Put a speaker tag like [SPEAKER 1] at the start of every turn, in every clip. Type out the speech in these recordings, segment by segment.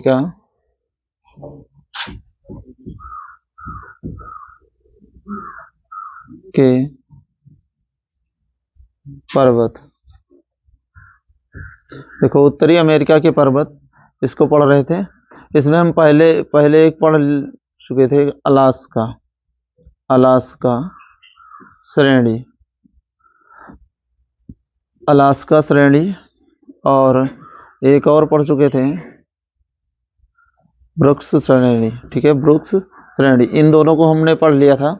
[SPEAKER 1] America के पर्वत। देखो उत्तरी अमेरिका के पर्वत, इसको पढ़ रहे थे। इसमें हम पहले एक पढ़ चुके थे, अलास्का, अलास्का श्रेणी, अलास्का श्रेणी, और एक और पढ़ चुके थे ब्रुक्स श्रेणी। ठीक है, ब्रुक्स श्रेणी, इन दोनों को हमने पढ़ लिया था।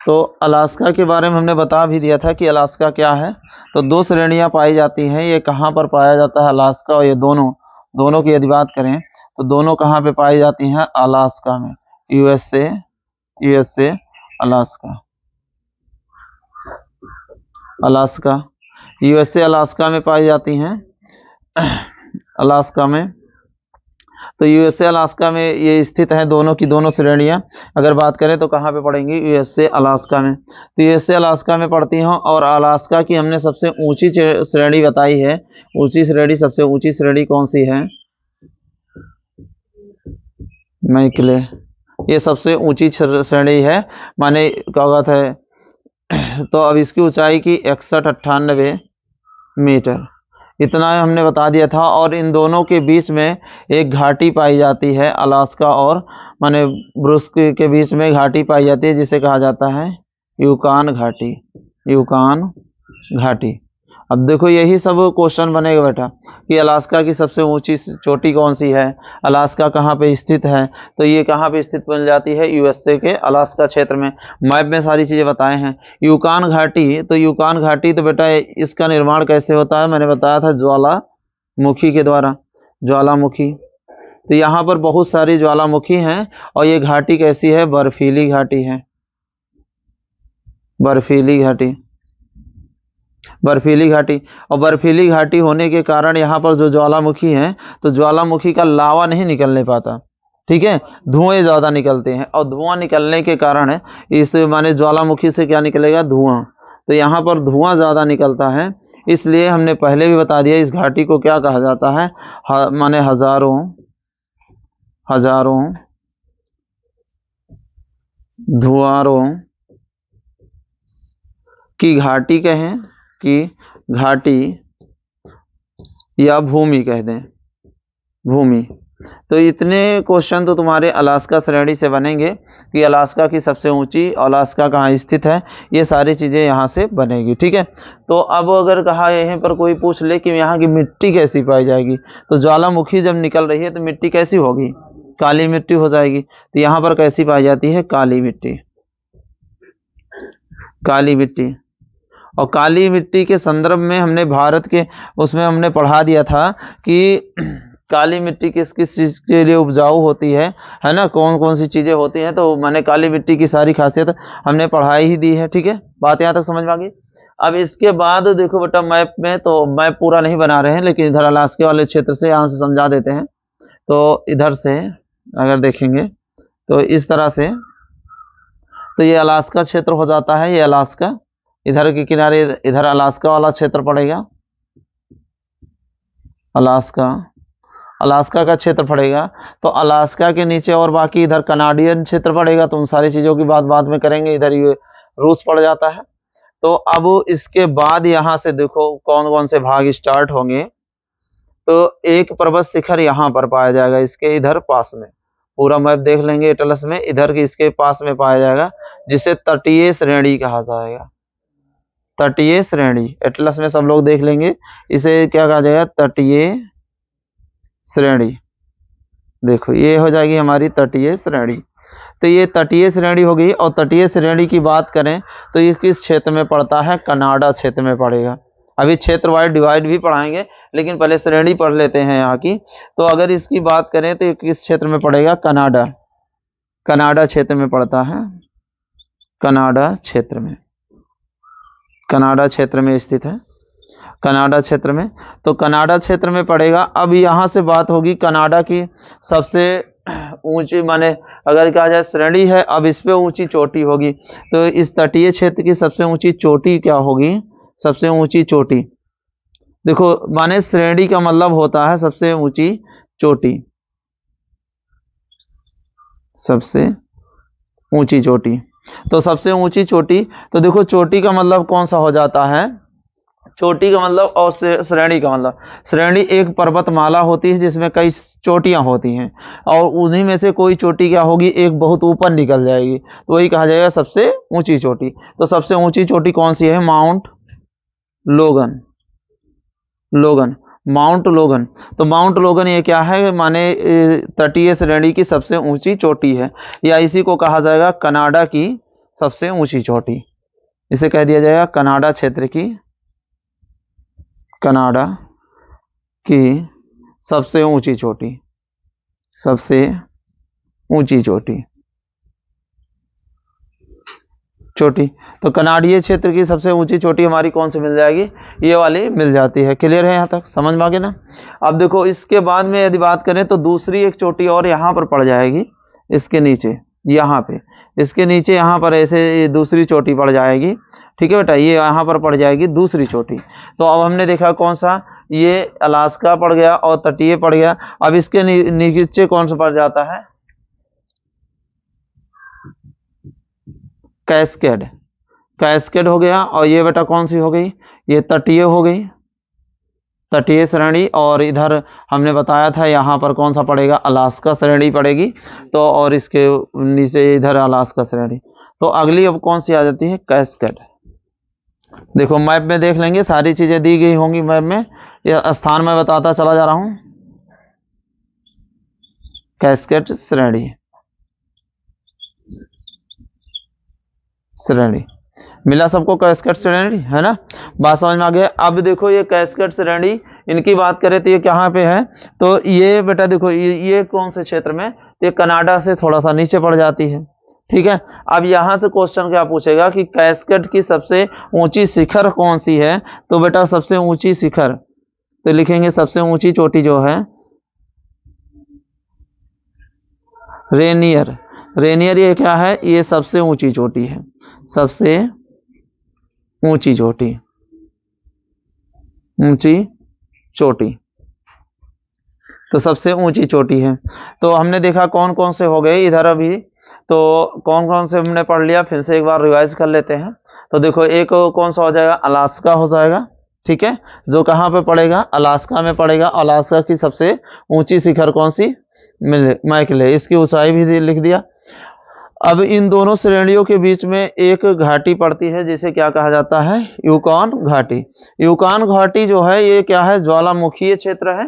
[SPEAKER 1] तो अलास्का के बारे में हमने बता भी दिया था कि अलास्का क्या है। तो दो श्रेणियां पाई जाती हैं। ये कहाँ पर पाया जाता है, अलास्का, और ये दोनों की यदि बात करें तो दोनों कहाँ पे पाई जाती हैं, अलास्का में, USA Alaska, Alaska USA Alaska में पाई जाती हैं, अलास्का में। तो यूएसए अलास्का में ये स्थित है, दोनों की दोनों श्रेणियां। अगर बात करें तो कहाँ पे पड़ेंगी, यूएसए अलास्का में। तो यूएसए अलास्का में पड़ती हैं। और अलास्का की हमने सबसे ऊंची श्रेणी बताई है। ऊंची श्रेणी, सबसे ऊंची श्रेणी कौन सी है, मैकले, ये सबसे ऊंची श्रेणी है, माने क्या कहते हैं। तो अब इसकी ऊंचाई की 61-98 मीटर, इतना हमने बता दिया था। और इन दोनों के बीच में एक घाटी पाई जाती है, अलास्का और माने ब्रुक्स के बीच में घाटी पाई जाती है, जिसे कहा जाता है यूकान घाटी, यूकान घाटी। अब देखो यही सब क्वेश्चन बनेगा बेटा कि अलास्का की सबसे ऊंची चोटी कौन सी है, अलास्का कहाँ पे स्थित है। तो ये कहाँ पे स्थित बन जाती है, यूएसए के अलास्का क्षेत्र में। मैप में सारी चीजें बताए हैं। यूकान घाटी, तो यूकान घाटी तो बेटा इसका निर्माण कैसे होता है, मैंने बताया था ज्वालामुखी के द्वारा, ज्वालामुखी। तो यहाँ पर बहुत सारी ज्वालामुखी हैं। और ये घाटी कैसी है, बर्फीली घाटी है, बर्फीली घाटी, बर्फीली घाटी। और बर्फीली घाटी होने के कारण यहाँ पर जो ज्वालामुखी है, तो ज्वालामुखी का लावा नहीं निकलने पाता। ठीक है, धुएं ज्यादा निकलते हैं। और धुआं निकलने के कारण इस माने ज्वालामुखी से क्या निकलेगा, धुआं। तो यहाँ पर धुआं ज्यादा निकलता है, इसलिए हमने पहले भी बता दिया इस घाटी को क्या कहा जाता है, माने हजारों धुआंरों की घाटी कहें, कि घाटी या भूमि कह दें, भूमि। तो इतने क्वेश्चन तो तुम्हारे अलास्का श्रेणी से बनेंगे कि अलास्का की सबसे ऊंची, अलास्का कहाँ स्थित है, ये सारी चीजें यहाँ से बनेगी। ठीक है, तो अब अगर कहा यहीं पर कोई पूछ ले कि यहाँ की मिट्टी कैसी पाई जाएगी, तो ज्वालामुखी जब निकल रही है तो मिट्टी कैसी होगी, काली मिट्टी हो जाएगी। तो यहाँ पर कैसी पाई जाती है, काली मिट्टी, काली मिट्टी। और काली मिट्टी के संदर्भ में हमने भारत के उसमें हमने पढ़ा दिया था कि काली मिट्टी किस किस चीज के लिए उपजाऊ होती है ना, कौन कौन सी चीजें होती हैं। तो मैंने काली मिट्टी की सारी खासियत हमने पढ़ाई ही दी है। ठीक है, बात यहाँ तक समझ में आ गई। अब इसके बाद देखो बेटा मैप में, तो मैप पूरा नहीं बना रहे हैं, लेकिन इधर अलास्का वाले क्षेत्र से यहाँ से समझा देते हैं। तो इधर से अगर देखेंगे तो इस तरह से, तो ये अलास्का क्षेत्र हो जाता है, ये अलास्का, इधर के किनारे इधर अलास्का वाला क्षेत्र पड़ेगा, अलास्का, अलास्का का क्षेत्र पड़ेगा। तो अलास्का के नीचे और बाकी इधर कनाडियन क्षेत्र पड़ेगा। तो उन सारी चीजों की बात बाद में करेंगे। इधर ये रूस पड़ जाता है। तो अब इसके बाद यहाँ से देखो कौन कौन से भाग स्टार्ट होंगे। तो एक पर्वत शिखर यहाँ पर पाया जाएगा, इसके इधर पास में, पूरा मैप देख लेंगे एटलस में, इधर के इसके पास में पाया जाएगा, जिसे तटीय श्रेणी कहा जाएगा, तटीय श्रेणी। एटलस में सब लोग देख लेंगे, इसे क्या कहा जाएगा, तटीय श्रेणी। देखो ये हो जाएगी हमारी तटीय श्रेणी। तो ये तटीय श्रेणी होगी। और तटीय श्रेणी की बात करें तो ये किस क्षेत्र में पड़ता है, कनाडा क्षेत्र में पड़ेगा। अभी क्षेत्र वाइज डिवाइड भी पढ़ाएंगे, लेकिन पहले श्रेणी पढ़ लेते हैं यहाँ की। तो अगर इसकी बात करें तो ये किस क्षेत्र में पड़ेगा, कनाडा, कनाडा क्षेत्र में पड़ता है, कनाडा क्षेत्र में, कनाडा क्षेत्र में स्थित है, कनाडा क्षेत्र में। तो कनाडा क्षेत्र में पड़ेगा। अब यहाँ से बात होगी कनाडा की सबसे ऊंची, माने अगर कहा जाए श्रेणी है, अब इस पे ऊंची चोटी होगी। तो इस तटीय क्षेत्र की सबसे ऊंची चोटी क्या होगी, सबसे ऊंची चोटी। देखो माने श्रेणी का मतलब होता है सबसे ऊंची चोटी, सबसे ऊंची चोटी। तो सबसे ऊंची चोटी, तो देखो चोटी का मतलब कौन सा हो जाता है, चोटी का मतलब और श्रेणी का मतलब, श्रेणी एक पर्वतमाला होती है जिसमें कई चोटियां होती हैं, और उन्हीं में से कोई चोटी क्या होगी, एक बहुत ऊपर निकल जाएगी, तो वही कहा जाएगा सबसे ऊंची चोटी। तो सबसे ऊंची चोटी कौन सी है, माउंट लोगन। लोगन, माउंट लोगन। तो माउंट लोगन ये क्या है, माने तटीय श्रेणी की सबसे ऊंची चोटी है, या इसी को कहा जाएगा कनाडा की सबसे ऊंची चोटी। इसे कह दिया जाएगा कनाडा क्षेत्र की, कनाडा की सबसे ऊंची चोटी, सबसे ऊंची चोटी, चोटी। तो कनाडीय क्षेत्र की सबसे ऊंची चोटी हमारी कौन सी मिल जाएगी, ये वाली मिल जाती है। क्लियर है, यहां तक समझ में आ गया ना। अब देखो इसके बाद में यदि बात करें तो दूसरी एक चोटी और यहां पर पड़ जाएगी, इसके नीचे, यहां पे, इसके नीचे यहां पर ऐसे दूसरी चोटी पड़ जाएगी। ठीक है बेटा, ये यहां पर पड़ जाएगी दूसरी चोटी। तो अब हमने देखा कौन सा, ये अलास्का पड़ गया और तटीय पड़ गया। अब इसके नीचे कौन सा पड़ जाता है, कैस्केड। कैस्केड हो गया, और ये बेटा कौन सी हो गई, ये तटीय हो गई, तटीय श्रेणी। और इधर हमने बताया था यहाँ पर कौन सा पड़ेगा, अलास्का श्रेणी पड़ेगी। तो और इसके नीचे इधर अलास्का श्रेणी। तो अगली अब कौन सी आ जाती है, कैस्केड। देखो मैप में देख लेंगे, सारी चीजें दी गई होंगी मैप में, यह स्थान में बताता चला जा रहा हूं। कैस्केड श्रेणी, श्रेणी मिला सबको, कैस्केड श्रेणी है ना, बात समझ में आ गया। अब देखो ये कैस्केड श्रेणी, इनकी बात करें तो ये कहाँ पे है, तो ये बेटा देखो ये कौन से क्षेत्र में, ये कनाडा से थोड़ा सा नीचे पड़ जाती है। ठीक है, अब यहां से क्वेश्चन क्या पूछेगा कि कैस्केड की सबसे ऊंची शिखर कौन सी है, तो बेटा सबसे ऊंची शिखर, तो लिखेंगे सबसे ऊंची चोटी जो है रेनियर। रेनियर ये क्या है, ये सबसे ऊंची चोटी है, सबसे ऊंची चोटी, ऊंची चोटी, तो सबसे ऊंची चोटी है। तो हमने देखा कौन कौन से हो गए इधर अभी, तो कौन कौन से हमने पढ़ लिया, फिर से एक बार रिवाइज कर लेते हैं। तो देखो एक कौन सा हो जाएगा, अलास्का हो जाएगा। ठीक है, जो कहाँ पे पड़ेगा, अलास्का में पड़ेगा। अलास्का की सबसे ऊंची शिखर कौन सी, मैकले, इसकी ऊंचाई भी लिख दिया। अब इन दोनों श्रेणियों के बीच में एक घाटी पड़ती है जिसे क्या कहा जाता है, यूकॉन घाटी। यूकॉन घाटी जो है ये क्या है, ज्वालामुखीय क्षेत्र है।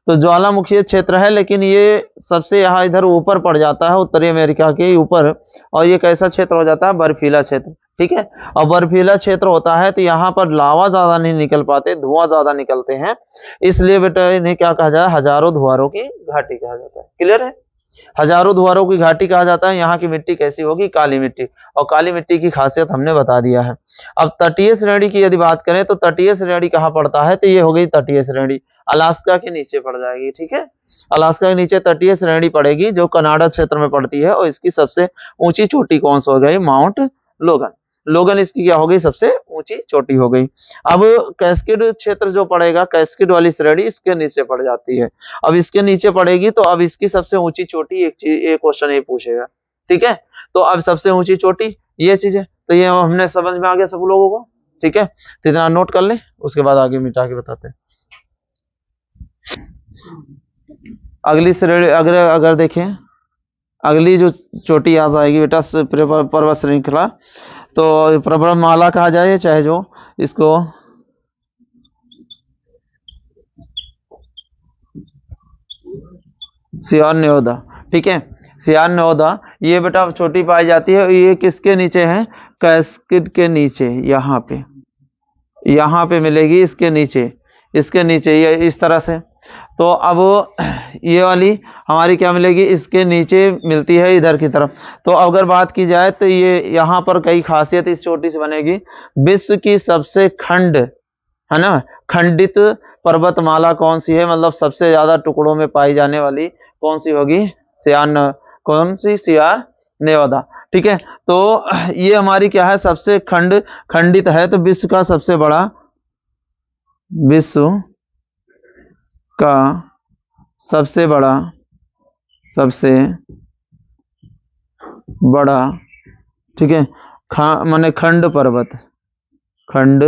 [SPEAKER 1] तो ज्वालामुखीय क्षेत्र है, लेकिन ये सबसे यहाँ इधर ऊपर पड़ जाता है, उत्तरी अमेरिका के ऊपर। और ये कैसा क्षेत्र हो जाता है, बर्फीला क्षेत्र। ठीक है, और बर्फीला क्षेत्र होता है तो यहाँ पर लावा ज्यादा नहीं निकल पाते, धुआं ज्यादा निकलते हैं, इसलिए बेटा इन्हें क्या कहा जाता है, हजारों धुआरों की घाटी कहा जाता है। क्लियर है, हजारों धुआरों की घाटी कहा जाता है। यहाँ की मिट्टी कैसी होगी, काली मिट्टी, और काली मिट्टी की खासियत हमने बता दिया है। अब तटीय श्रेणी की यदि बात करें तो तटीय श्रेणी कहाँ पड़ता है, तो ये हो गई तटीय श्रेणी, अलास्का के नीचे पड़ जाएगी। ठीक है, अलास्का के नीचे तटीय श्रेणी पड़ेगी जो कनाडा क्षेत्र में पड़ती है, और इसकी सबसे ऊंची चोटी कौन सी हो गई, माउंट लोगन। लोगन इसकी क्या हो गई, सबसे ऊंची चोटी हो गई। अब कैस्केड क्षेत्र जो पड़ेगा, कैस्केड वाली श्रेणी इसके नीचे पड़ जाती है। अब इसके नीचे पड़ेगी तो अब इसकी सबसे ऊंची चोटी, एक क्वेश्चन ये पूछेगा। ठीक है, तो अब सबसे ऊंची चोटी ये चीज है, तो ये हमने समझ में आ गया सब लोगों को। ठीक है, तो इतना नोट कर ले, उसके बाद आगे मिटा के बताते हैं। अगली श्रेणी अगर देखें, अगली जो चोटी आ जाएगी बेटा पर्वत श्रृंखला, तो पर्वतमाला कहा जाए चाहे जो इसको, सियार न्योदा। ठीक है, सियार न्योदा ये बेटा चोटी पाई जाती है, ये किसके नीचे है, कैस्केड के नीचे, यहाँ पे मिलेगी, इसके नीचे, इसके नीचे ये इस तरह से। तो अब ये वाली हमारी क्या मिलेगी, इसके नीचे मिलती है इधर की तरफ। तो अगर बात की जाए तो ये यहाँ पर कई खासियत इस चोटी से बनेगी। विश्व की सबसे खंड है ना, खंडित पर्वतमाला कौन सी है, मतलब सबसे ज्यादा टुकड़ों में पाई जाने वाली कौन सी होगी, कौन सी, सियार नेवादा। ठीक है, तो ये हमारी क्या है, सबसे खंडित है, तो विश्व का सबसे बड़ा, विश्व का सबसे बड़ा, सबसे बड़ा, ठीक है, माने खंड पर्वत, खंड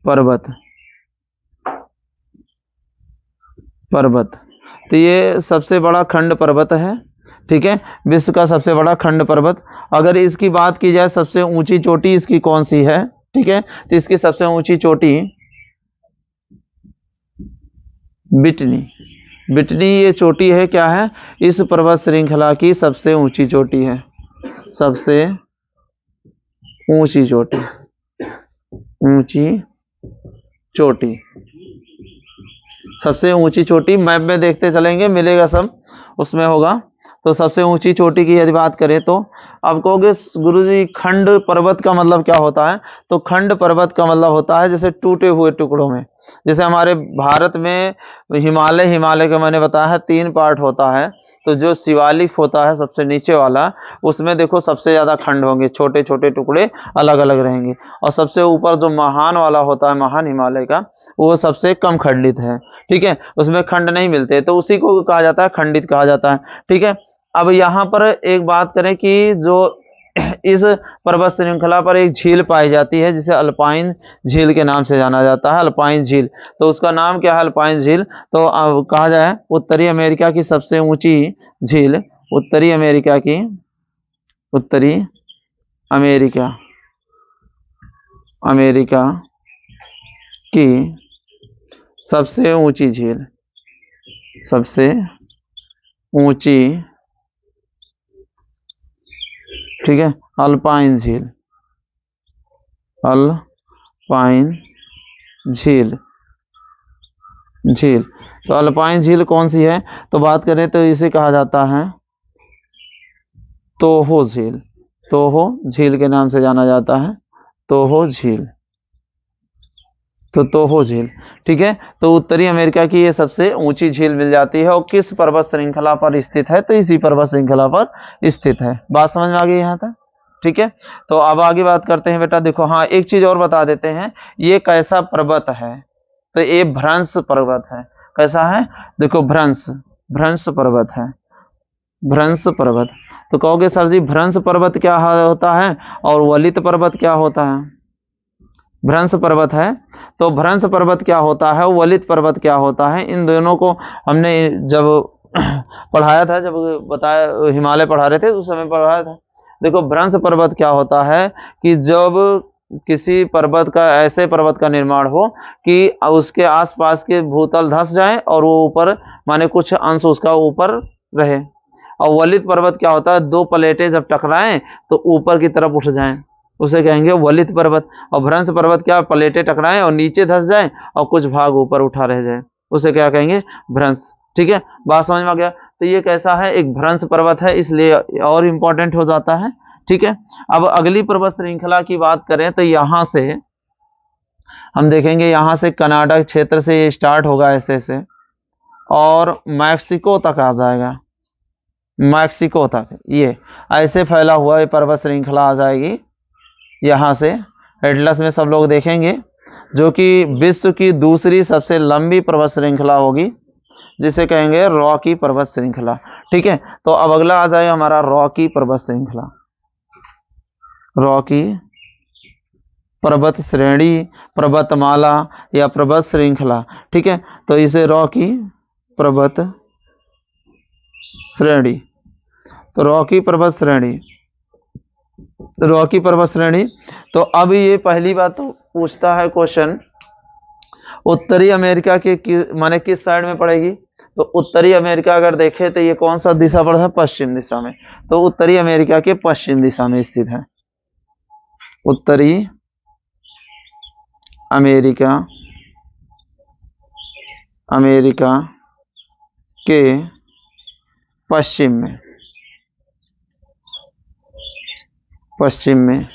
[SPEAKER 1] पर्वत, पर्वत। तो ये सबसे बड़ा खंड पर्वत है, ठीक है, विश्व का सबसे बड़ा खंड पर्वत। अगर इसकी बात की जाए सबसे ऊंची चोटी इसकी कौन सी है, ठीक है, तो इसकी सबसे ऊंची चोटी बिटनी, बिटनी ये चोटी है, क्या है, इस पर्वत श्रृंखला की सबसे ऊंची चोटी है, सबसे ऊंची चोटी, ऊंची चोटी, सबसे ऊंची चोटी। मैप में देखते चलेंगे, मिलेगा सब उसमें होगा। तो सबसे ऊंची चोटी की यदि बात करें तो अब कहोगे गुरुजी खंड पर्वत का मतलब क्या होता है, तो खंड पर्वत का मतलब होता है जैसे टूटे हुए टुकड़ों में, जैसे हमारे भारत में हिमालय, हिमालय का मैंने बताया है 3 पार्ट होता है। तो जो शिवालिक होता है सबसे नीचे वाला, उसमें देखो सबसे ज्यादा खंड होंगे, छोटे छोटे टुकड़े अलग अलग रहेंगे। और सबसे ऊपर जो महान वाला होता है, महान हिमालय का, वो सबसे कम खंडित है, ठीक है, उसमें खंड नहीं मिलते, तो उसी को कहा जाता है खंडित कहा जाता है, ठीक है। अब यहाँ पर एक बात करें कि जो इस पर्वत श्रृंखला पर एक झील पाई जाती है जिसे अल्पाइन झील के नाम से जाना जाता है, अल्पाइन झील। तो उसका नाम क्या है, अल्पाइन झील। तो कहा जाए उत्तरी अमेरिका की सबसे ऊंची झील, उत्तरी अमेरिका की, उत्तरी अमेरिका, अमेरिका की सबसे ऊंची झील, सबसे ऊंची, ठीक है, अल्पाइन झील, अल्पाइन झील, झील। तो अल्पाइन झील कौन सी है, तो बात करें तो इसे कहा जाता है तोहो झील, तोहो झील के नाम से जाना जाता है, तोहो झील, तो तोहो झील, ठीक है। तो उत्तरी अमेरिका की ये सबसे ऊंची झील मिल जाती है, और किस पर्वत श्रृंखला पर स्थित है, तो इसी पर्वत श्रृंखला पर स्थित है। बात समझ में आ गई यहाँ तक, ठीक है। तो अब आगे बात करते हैं बेटा, देखो हाँ एक चीज और बता देते हैं, ये कैसा पर्वत है, तो ये भ्रंश पर्वत है। कैसा है, देखो भ्रंश, भ्रंश पर्वत है, भ्रंश पर्वत। तो कहोगे सर जी भ्रंश पर्वत क्या होता है और वलित पर्वत क्या होता है। भ्रंश पर्वत है तो भ्रंश पर्वत क्या होता है, वलित पर्वत क्या होता है, इन दोनों को हमने जब पढ़ाया था, जब बताया हिमालय पढ़ा रहे थे उस समय पढ़ाया था। देखो भ्रंश पर्वत क्या होता है कि जब किसी पर्वत का, ऐसे पर्वत का निर्माण हो कि उसके आसपास के भूतल धंस जाए और वो ऊपर, माने कुछ अंश उसका ऊपर रहे। और वलित पर्वत क्या होता है, 2 प्लेटें जब टकराएं तो ऊपर की तरफ उठ जाएं, उसे कहेंगे वलित पर्वत। और भ्रंश पर्वत क्या, प्लेटें टकराएं और नीचे धंस जाएं और कुछ भाग ऊपर उठा रह जाए, उसे क्या कहेंगे, भ्रंश, ठीक है। बात समझ में आ गया। तो ये कैसा है, एक भ्रंश पर्वत है, इसलिए और इंपॉर्टेंट हो जाता है, ठीक है। अब अगली पर्वत श्रृंखला की बात करें तो यहां से हम देखेंगे, यहां से कनाडा क्षेत्र से ये स्टार्ट होगा ऐसे से और मैक्सिको तक आ जाएगा, मैक्सिको तक ये ऐसे फैला हुआ ये पर्वत श्रृंखला आ जाएगी। यहां से एटलस में सब लोग देखेंगे, जो कि विश्व की दूसरी सबसे लंबी पर्वत श्रृंखला होगी, जिसे कहेंगे रॉकी पर्वत श्रृंखला, ठीक है। तो अब अगला आ जाए हमारा रॉकी पर्वत श्रृंखला, रॉकी पर्वत श्रेणी, पर्वतमाला या पर्वत श्रृंखला, ठीक है। तो इसे रॉकी पर्वत श्रेणी, तो रॉकी पर्वत श्रेणी, रॉकी पर्वत श्रेणी। तो अब ये पहली बात तो पूछता है क्वेश्चन, उत्तरी अमेरिका के माने किस साइड में पड़ेगी, तो उत्तरी अमेरिका अगर देखें तो ये कौन सा दिशा पड़ता है, पश्चिम दिशा में। तो उत्तरी अमेरिका के पश्चिम दिशा में स्थित है, उत्तरी अमेरिका, अमेरिका के पश्चिम में, पश्चिम में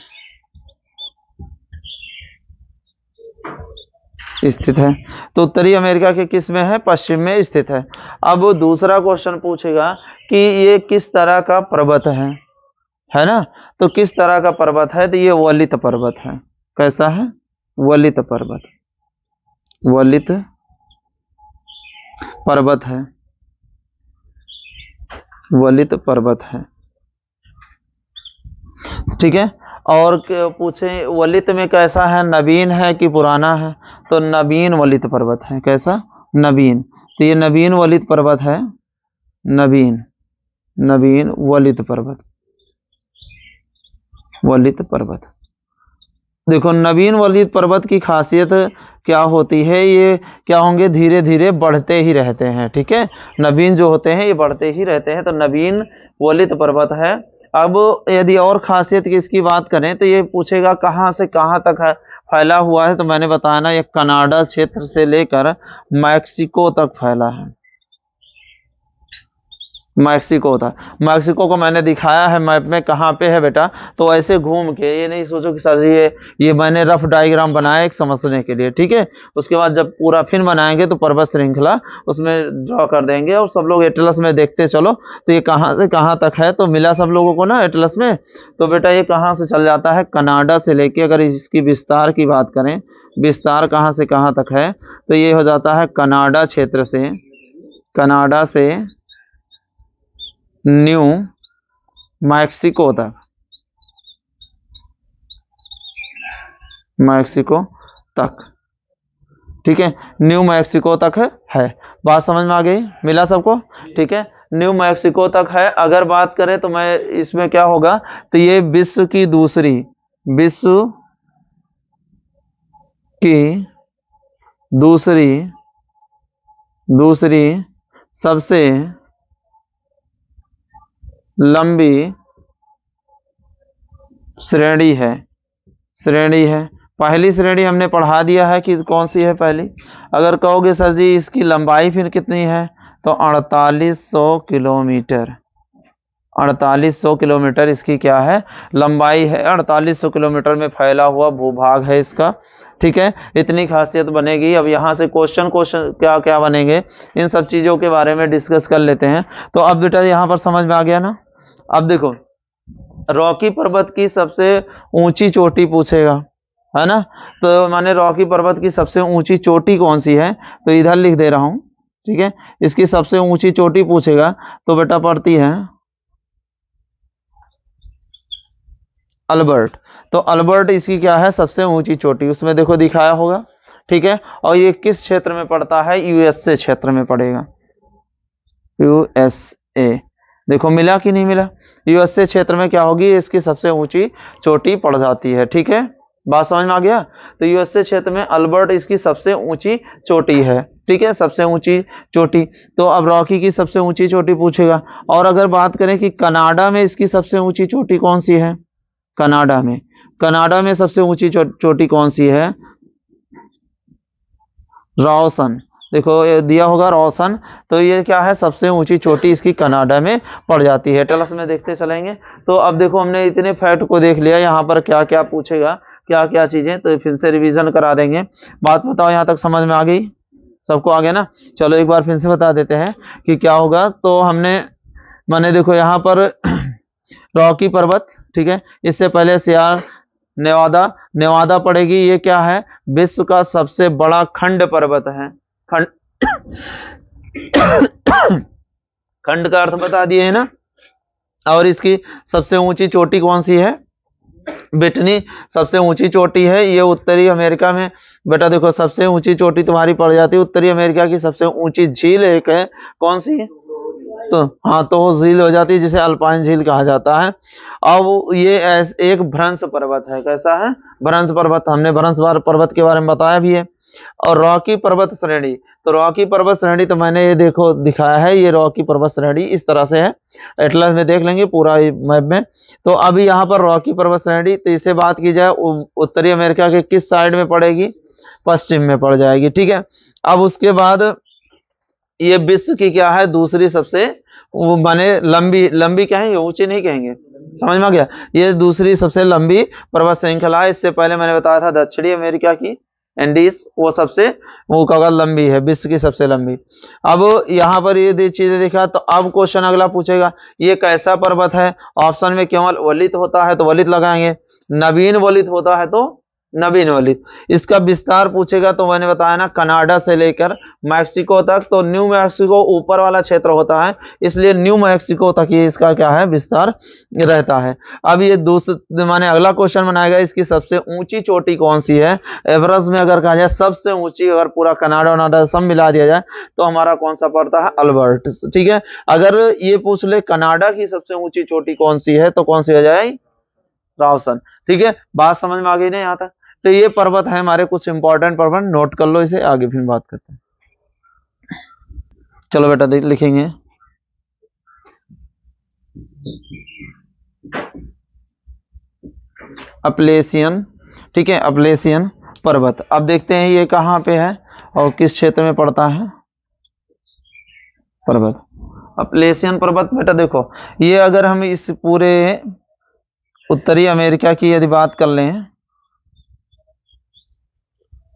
[SPEAKER 1] स्थित है। तो उत्तरी अमेरिका के किस में है, पश्चिम में स्थित है। अब दूसरा क्वेश्चन पूछेगा कि ये किस तरह का पर्वत है ना। तो किस तरह का पर्वत है, तो ये वलित पर्वत है। कैसा है, वलित पर्वत, वलित पर्वत है, वलित पर्वत है। ठीक है। और पूछे वलित में कैसा है, नवीन है कि पुराना है, तो नवीन वलित पर्वत है। कैसा? नवीन। तो ये नवीन वलित पर्वत है, नवीन नवीन वलित पर्वत, वलित पर्वत। देखो नवीन वलित पर्वत की खासियत क्या होती है, ये क्या होंगे, धीरे धीरे बढ़ते ही रहते हैं। ठीक है, नवीन जो होते हैं ये बढ़ते ही रहते हैं, तो नवीन वलित पर्वत है। अब यदि और खासियत की इसकी बात करें तो ये पूछेगा कहाँ से कहाँ तक है फैला हुआ है, तो मैंने बताया ना ये कनाडा क्षेत्र से लेकर मैक्सिको तक फैला है। मैक्सिको था, मैक्सिको को मैंने दिखाया है मैप में कहाँ पे है बेटा, तो ऐसे घूम के, ये नहीं सोचो कि सर जी ये मैंने रफ डायग्राम बनाया एक समझने के लिए। ठीक है, उसके बाद जब पूरा फिर बनाएंगे तो पर्वत श्रृंखला उसमें ड्रॉ कर देंगे और सब लोग एटलस में देखते चलो तो ये कहाँ से कहाँ तक है। तो मिला सब लोगों को ना एटलस में, तो बेटा ये कहाँ से चल जाता है, कनाडा से लेके, अगर इसकी विस्तार की बात करें, विस्तार कहाँ से कहाँ तक है, तो ये हो जाता है कनाडा क्षेत्र से, कनाडा से न्यू मैक्सिको तक, मैक्सिको तक। ठीक है, न्यू मैक्सिको तक है। बात समझ में आ गई, मिला सबको? ठीक है, न्यू मैक्सिको तक है। अगर बात करें तो मैं इसमें क्या होगा, तो ये विश्व की दूसरी दूसरी सबसे लंबी श्रेणी है, पहली श्रेणी हमने पढ़ा दिया है कि कौन सी है पहली। अगर कहोगे सर जी इसकी लंबाई फिर कितनी है, तो 4800 किलोमीटर, 4800 किलोमीटर इसकी क्या है, लंबाई है। 4800 किलोमीटर में फैला हुआ भूभाग है इसका। ठीक है, इतनी खासियत बनेगी। अब यहाँ से क्वेश्चन क्या क्या बनेंगे, इन सब चीजों के बारे में डिस्कस कर लेते हैं। तो अब बेटा यहाँ पर समझ में आ गया ना। अब देखो रॉकी पर्वत की सबसे ऊंची चोटी पूछेगा, है ना, तो माने रॉकी पर्वत की सबसे ऊंची चोटी कौन सी है, तो इधर लिख दे रहा हूं। ठीक है, इसकी सबसे ऊंची चोटी पूछेगा तो बेटा पड़ती है अल्बर्ट। तो अल्बर्ट इसकी क्या है, सबसे ऊंची चोटी, उसमें देखो दिखाया होगा। ठीक है, और ये किस क्षेत्र में पड़ता है, यूएसए क्षेत्र में पड़ेगा, यूएसए। देखो मिला कि नहीं मिला, यूएसए क्षेत्र में क्या होगी, इसकी सबसे ऊंची चोटी पड़ जाती है। ठीक है, बात समझ में आ गया। तो यूएसए क्षेत्र में अल्बर्ट इसकी सबसे ऊंची चोटी है। ठीक है, सबसे ऊंची चोटी। तो अब रॉकी की सबसे ऊंची चोटी पूछेगा। और अगर बात करें कि कनाडा में इसकी सबसे ऊंची चोटी कौन सी है, कनाडा में सबसे ऊंची चोटी कौन सी है, रॉसन। देखो ये दिया होगा रॉसन, तो ये क्या है, सबसे ऊंची चोटी इसकी कनाडा में पड़ जाती है। एटलस में देखते चलेंगे। तो अब देखो हमने इतने फैक्ट को देख लिया, यहाँ पर क्या क्या पूछेगा, क्या क्या चीजें, तो फिर से रिवीजन करा देंगे। बात बताओ यहाँ तक समझ में आ गई, सबको आ गया ना। चलो एक बार फिर से बता देते हैं कि क्या होगा। तो हमने मैंने देखो यहाँ पर रॉकी पर्वत, ठीक है, इससे पहले सियार नेवादा पड़ेगी। ये क्या है, विश्व का सबसे बड़ा खंड पर्वत है। खंड खंड का अर्थ बता दिए है ना। और इसकी सबसे ऊंची चोटी कौन सी है, बिटनी सबसे ऊंची चोटी है। ये उत्तरी अमेरिका में बेटा देखो सबसे ऊंची चोटी तुम्हारी पड़ जाती है उत्तरी अमेरिका की। सबसे ऊंची झील एक है, कौन सी है, तो हाँ, तो वो झील हो जाती है जिसे अल्पाइन झील कहा जाता है। अब ये एक भ्रंश पर्वत है। कैसा है, भ्रंश पर्वत। हमने भ्रंश पर्वत के बारे में बताया भी है। और रॉकी पर्वत श्रेणी, तो रॉकी पर्वत श्रेणी तो मैंने ये देखो दिखाया है, ये रॉकी पर्वत श्रेणी इस तरह से है। एटलस में देख लेंगे पूरा मैप में। तो अभी यहाँ पर रॉकी पर्वत श्रेणी, तो इसे बात की जाए उत्तरी अमेरिका के किस साइड में पड़ेगी, पश्चिम में पड़ जाएगी। ठीक है, अब उसके बाद ये विश्व की क्या है, दूसरी सबसे माने लंबी कहेंगे, ऊंची नहीं कहेंगे, समझ में आ गया। ये दूसरी सबसे लंबी पर्वत श्रृंखला है। इससे पहले मैंने बताया था दक्षिणी अमेरिका की एंडीज, वो क्या लंबी है, विश्व की सबसे लंबी। अब यहाँ पर ये चीजें देखा। तो अब क्वेश्चन अगला पूछेगा, ये कैसा पर्वत है। ऑप्शन में केवल वलित होता है तो वलित लगाएंगे, नवीन वलित होता है तो नवीनवलित। इसका विस्तार पूछेगा तो मैंने बताया ना, कनाडा से लेकर मैक्सिको तक, तो न्यू मैक्सिको ऊपर वाला क्षेत्र होता है, इसलिए न्यू मैक्सिको तक ये इसका क्या है, विस्तार रहता है। अब ये दूसरे माने अगला क्वेश्चन बनाएगा, इसकी सबसे ऊंची चोटी कौन सी है। एवरेस्ट में अगर कहा जाए सबसे ऊंची, अगर पूरा कनाडा वनाडा सब मिला दिया जाए तो हमारा कौन सा पड़ता है, अल्बर्ट। ठीक है, अगर ये पूछ ले कनाडा की सबसे ऊंची चोटी कौन सी है तो कौन सी हो जाए, रावसन। ठीक है, बात समझ में आ गई ना यहाँ तक। तो ये पर्वत है हमारे कुछ इंपॉर्टेंट पर्वत, नोट कर लो इसे, आगे फिर बात करते हैं। चलो बेटा देख लिखेंगे, अपलेशियन। ठीक है, अपलेशियन पर्वत। अब देखते हैं ये कहाँ पे है और किस क्षेत्र में पड़ता है पर्वत। अपलेशियन पर्वत बेटा देखो, ये अगर हम इस पूरे उत्तरी अमेरिका की यदि बात कर लें,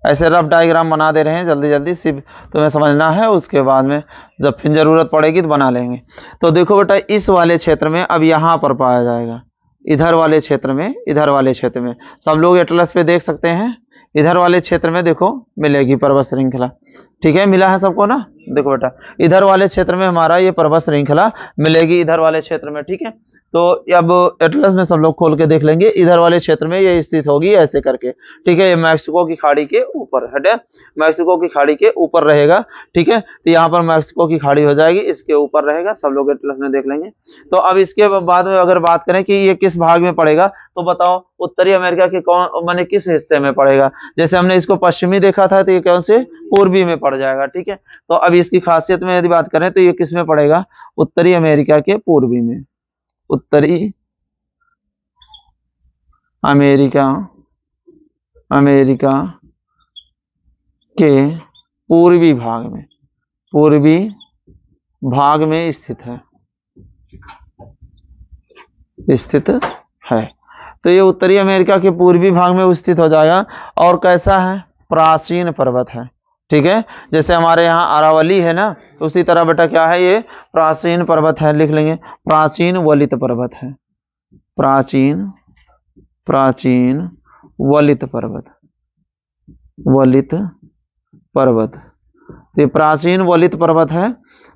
[SPEAKER 1] ऐसे रफ डायग्राम बना दे रहे हैं जल्दी जल्दी, सिर्फ तुम्हें समझना है, उसके बाद में जब फिर जरूरत पड़ेगी तो बना लेंगे। तो देखो बेटा, इस वाले क्षेत्र में अब यहाँ पर पाया जाएगा, इधर वाले क्षेत्र में, इधर वाले क्षेत्र में सब लोग एटलस पे देख सकते हैं, इधर वाले क्षेत्र में देखो मिलेगी पर्वत श्रृंखला। ठीक है, मिला है सबको ना। देखो बेटा, इधर वाले क्षेत्र में हमारा ये पर्वत श्रृंखला मिलेगी, इधर वाले क्षेत्र में। ठीक है, तो अब एटलस में सब लोग खोल के देख लेंगे, इधर वाले क्षेत्र में ये स्थित होगी ऐसे करके। ठीक है, ये मैक्सिको की खाड़ी के ऊपर हटे, मैक्सिको की खाड़ी के ऊपर रहेगा। ठीक है, तो यहाँ पर मैक्सिको की खाड़ी हो जाएगी, इसके ऊपर रहेगा, सब लोग एटलस में देख लेंगे। तो अब इसके बाद में अगर बात करें कि ये किस भाग में पड़ेगा, तो बताओ उत्तरी अमेरिका के कौन माने किस हिस्से में पड़ेगा। जैसे हमने इसको पश्चिमी देखा था, तो ये कौन से, पूर्वी में पड़ जाएगा। ठीक है, तो अब इसकी खासियत में यदि बात करें तो ये किस में पड़ेगा, उत्तरी अमेरिका के पूर्वी में, उत्तरी अमेरिका, अमेरिका के पूर्वी भाग में, पूर्वी भाग में स्थित है, स्थित है। तो ये उत्तरी अमेरिका के पूर्वी भाग में स्थित हो जाएगा। और कैसा है, प्राचीन पर्वत है। ठीक है, जैसे हमारे यहाँ अरावली है ना, उसी तरह बेटा क्या है, ये प्राचीन पर्वत है, लिख लेंगे, प्राचीन वलित पर्वत है, प्राचीन, प्राचीन वलित पर्वत, वलित पर्वत। तो ये प्राचीन वलित पर्वत है,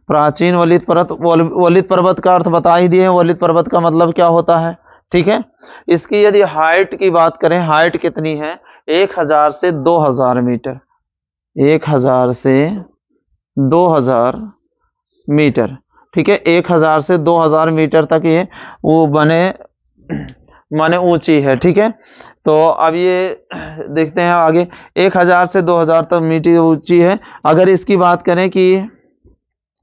[SPEAKER 1] प्राचीन वलित पर्वत। वलित पर्वत का अर्थ बता ही दिए, वलित पर्वत का मतलब क्या होता है। ठीक है, इसकी यदि हाइट की बात करें, हाइट कितनी है, 1000 से 2000 मीटर, 1000 से 2000 मीटर। ठीक है, 1000 से 2000 मीटर तक ये वो बने माने ऊंची है। ठीक है, तो अब ये देखते हैं आगे, 1000 से 2000 तक मीटर ऊंची है। अगर इसकी बात करें कि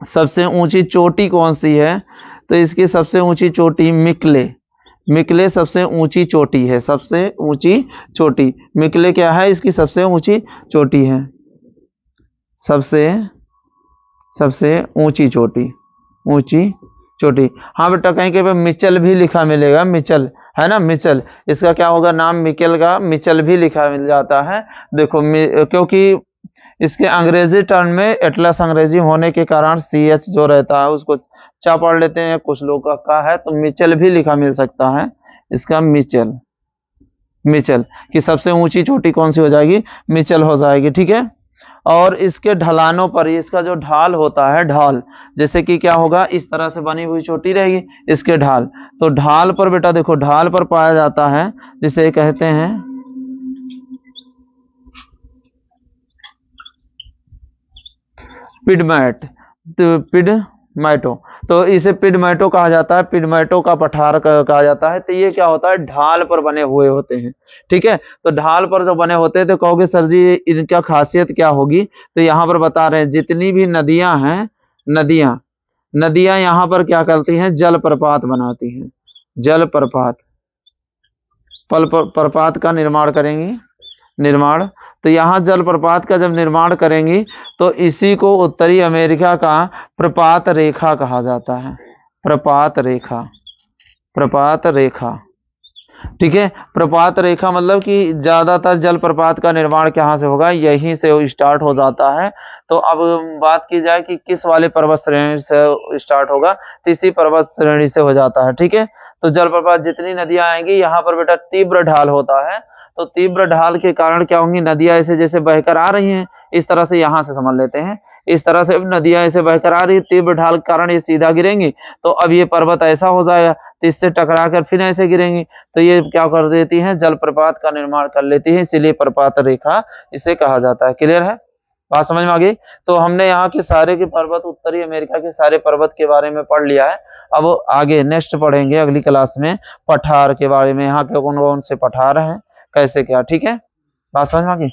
[SPEAKER 1] सबसे ऊंची चोटी कौन सी है, तो इसकी सबसे ऊंची चोटी मिकले, मिकले सबसे ऊंची चोटी है, सबसे ऊंची चोटी मिकले क्या है, इसकी सबसे ऊंची चोटी है, सबसे सबसे ऊंची चोटी, ऊंची चोटी। हाँ बेटा, कहीं कहीं पे मिचल भी लिखा मिलेगा, मिचल है ना, मिचल, इसका क्या होगा नाम, मिकेल का मिचल भी लिखा मिल जाता है। देखो क्योंकि इसके अंग्रेजी टर्म में एटलस अंग्रेजी होने के कारण CH जो रहता है उसको चा पढ़ लेते हैं, कुछ लोग का है तो मिचल भी लिखा मिल सकता है, इसका मिचल, मिचल की सबसे ऊंची चोटी कौन सी हो जाएगी, मिचल हो जाएगी। ठीक है, और इसके ढलानों पर, इसका जो ढाल होता है, ढाल जैसे कि क्या होगा, इस तरह से बनी हुई चोटी रहेगी, इसके ढाल, तो ढाल पर बेटा देखो, ढाल पर पाया जाता है जिसे कहते हैं पिडमैट, तो पिडमैटो, तो इसे पिडमैटो कहा जाता है, पिडमैटो का पठार कहा जाता है। तो ये क्या होता है, ढाल पर बने हुए होते हैं। ठीक है, तो ढाल पर जो बने होते हैं, तो कहोगे सर जी इनका खासियत क्या होगी, तो यहाँ पर बता रहे हैं, जितनी भी नदियां हैं, नदियां नदियां यहाँ पर क्या करती हैं, जल प्रपात बनाती हैं, जल प्रपात, प्रपात का निर्माण करेंगी, निर्माण। तो यहाँ जल प्रपात का जब निर्माण करेंगी तो इसी को उत्तरी अमेरिका का प्रपात रेखा कहा जाता है, प्रपात रेखा, प्रपात रेखा। ठीक है, प्रपात रेखा मतलब कि ज्यादातर जल प्रपात का निर्माण कहाँ से होगा, यहीं से स्टार्ट हो जाता है। तो अब बात की जाए कि किस वाले पर्वत श्रेणी से स्टार्ट होगा, तो इसी पर्वत श्रेणी से हो जाता है। ठीक है, तो जल प्रपात जितनी नदियां आएंगी यहाँ पर बेटा तीव्र ढाल होता है, तो तीव्र ढाल के कारण क्या होंगी, नदियां ऐसे जैसे बहकर आ रही हैं, इस तरह से यहाँ से समझ लेते हैं। इस तरह से नदियां ऐसे बहकर आ रही, तीव्र ढाल के कारण ये सीधा गिरेंगी, तो अब ये पर्वत ऐसा हो जाएगा, तो इससे टकरा कर फिर ऐसे गिरेंगी, तो ये क्या कर देती हैं, जलप्रपात का निर्माण कर लेती है, इसीलिए प्रपात रेखा इसे कहा जाता है। क्लियर है, बात समझ में आ गई। तो हमने यहाँ के सारे के पर्वत, उत्तरी अमेरिका के सारे पर्वत के बारे में पढ़ लिया है। अब आगे नेक्स्ट पढ़ेंगे अगली क्लास में पठार के बारे में, यहाँ के कौन कौन से पठार हैं, कैसे क्या, ठीक है, बात समझ में आ गई।